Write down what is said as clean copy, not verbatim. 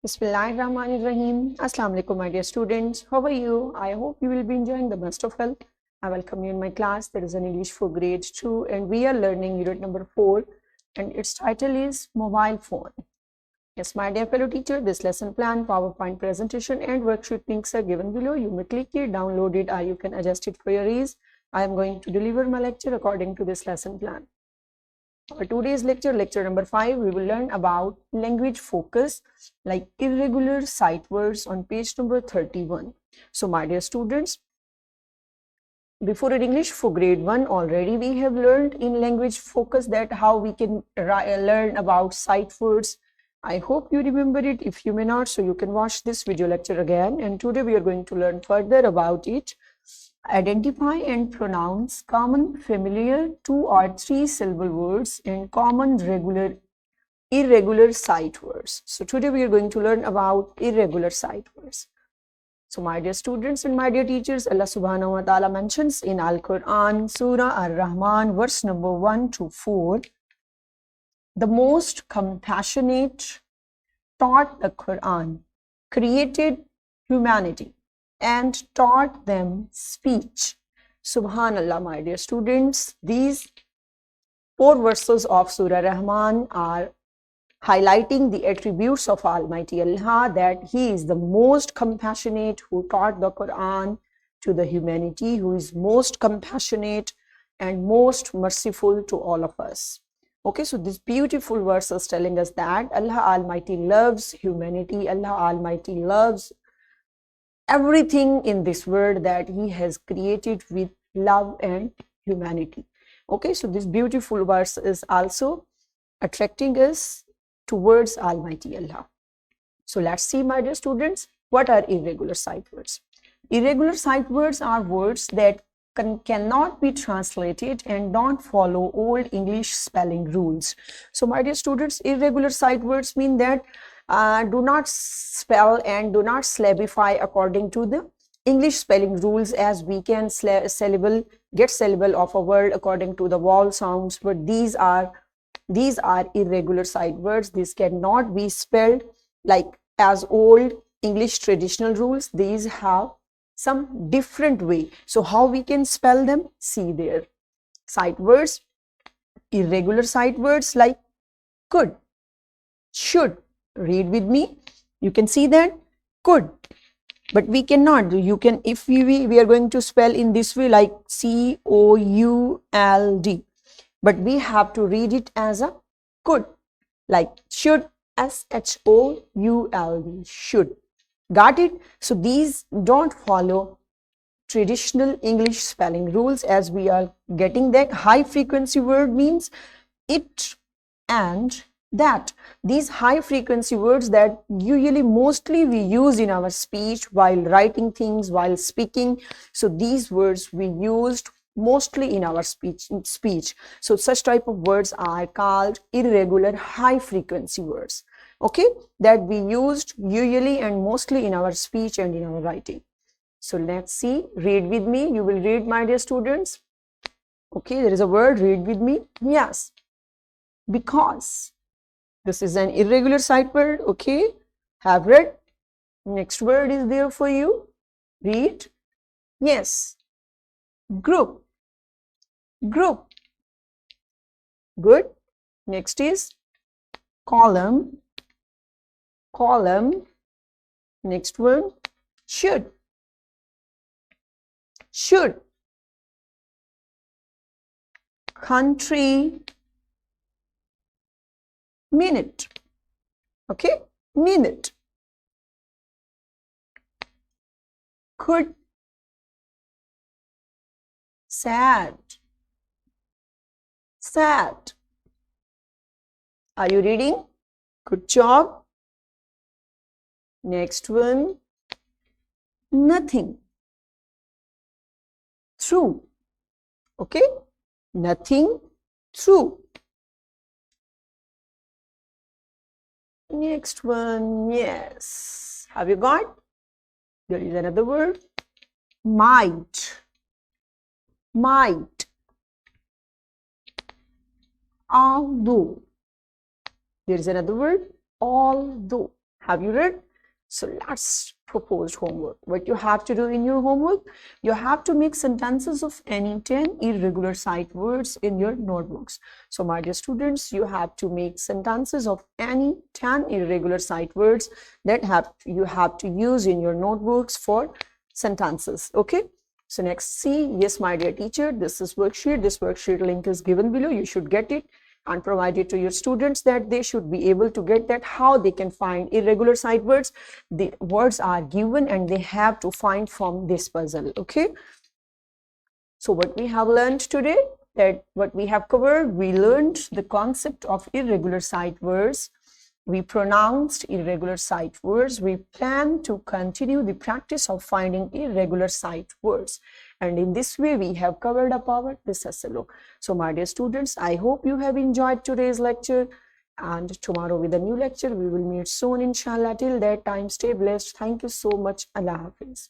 Bismillahirrahmanirrahim. Assalamu alaikum, my dear students. How are you? I hope you will be enjoying the best of health. I welcome you in my class. That is an English for grade 2, and we are learning unit number 4, and its title is Mobile Phone. Yes, my dear fellow teacher, this lesson plan, PowerPoint presentation, and worksheet links are given below. You may click it, download it, or you can adjust it for your ease. I am going to deliver my lecture according to this lesson plan. For today's lecture, lecture number 5, we will learn about language focus like irregular sight words on page number 31. So my dear students, before in English for grade 1 already we have learned in language focus that how we can learn about sight words. I hope you remember it. If you may not, so you can watch this video lecture again, and today we are going to learn further about it. Identify and pronounce common familiar 2 or 3 syllable words and common irregular sight words. So today we are going to learn about irregular sight words. So my dear students and my dear teachers, Allah subhanahu wa ta'ala mentions in Al-Quran, Surah Ar-Rahman, verse number 1 to 4, the most compassionate taught the Quran, created humanity, and taught them speech. Subhanallah, my dear students, these 4 verses of Surah Rahman are highlighting the attributes of Almighty Allah, that He is the most compassionate who taught the Quran to the humanity, who is most compassionate and most merciful to all of us. Okay, so this beautiful verse is telling us that Allah Almighty loves humanity, Allah Almighty loves everything in this world that He has created with love and humanity. Okay, so this beautiful verse is also attracting us towards Almighty Allah. So let's see, my dear students, what are irregular sight words. Irregular sight words are words that cannot be translated and don't follow old English spelling rules. So my dear students, irregular sight words mean that do not spell and do not syllabify according to the English spelling rules, as we can get syllable of a word according to the vowel sounds, but these are irregular sight words. These cannot be spelled like as old English traditional rules. These have some different way. So how we can spell them? See there. Sight words, irregular sight words like could, should. Read with me. You can see that could, but we cannot. You can, if we are going to spell in this way like COULD, but we have to read it as a could, like should, SHOULD, should. Got it? So these don't follow traditional English spelling rules, as we are getting that. High frequency word means it and that. These high frequency words that usually mostly we use in our speech while writing things, while speaking. So these words we used mostly in our speech. So such type of words are called irregular high frequency words. Okay, that we used usually and mostly in our speech and in our writing. So let's see. Read with me. You will read, my dear students. Okay, there is a word. Read with me. Yes, because. This is an irregular sight word. Okay, have read. Next word is there for you. Read. Yes. Group. Group. Good. Next is column. Column. Next one, should. Should. Country. Minute. Okay, minute. Could. Sad. Sad. Are you reading? Good job. Next one, nothing. True. Okay, nothing, true. Next one, yes. Have you got? There is another word, might. Might. Although. There is another word, although. Have you read? So let's propose homework. What you have to do in your homework, you have to make sentences of any 10 irregular sight words in your notebooks. So my dear students, you have to make sentences of any 10 irregular sight words that you have to use in your notebooks for sentences. Okay. So next, see, yes, my dear teacher, this is worksheet. This worksheet link is given below. You should get it and provide it to your students that they should be able to get that how they can find irregular sight words. The words are given and they have to find from this puzzle. Okay. So what we have learned today, that what we have covered, we learned the concept of irregular sight words. We pronounced irregular sight words. We plan to continue the practice of finding irregular sight words. And in this way, we have covered up our this SLO. So my dear students, I hope you have enjoyed today's lecture. And tomorrow with a new lecture, we will meet soon, inshallah. Till that time, stay blessed. Thank you so much. Allah Hafiz.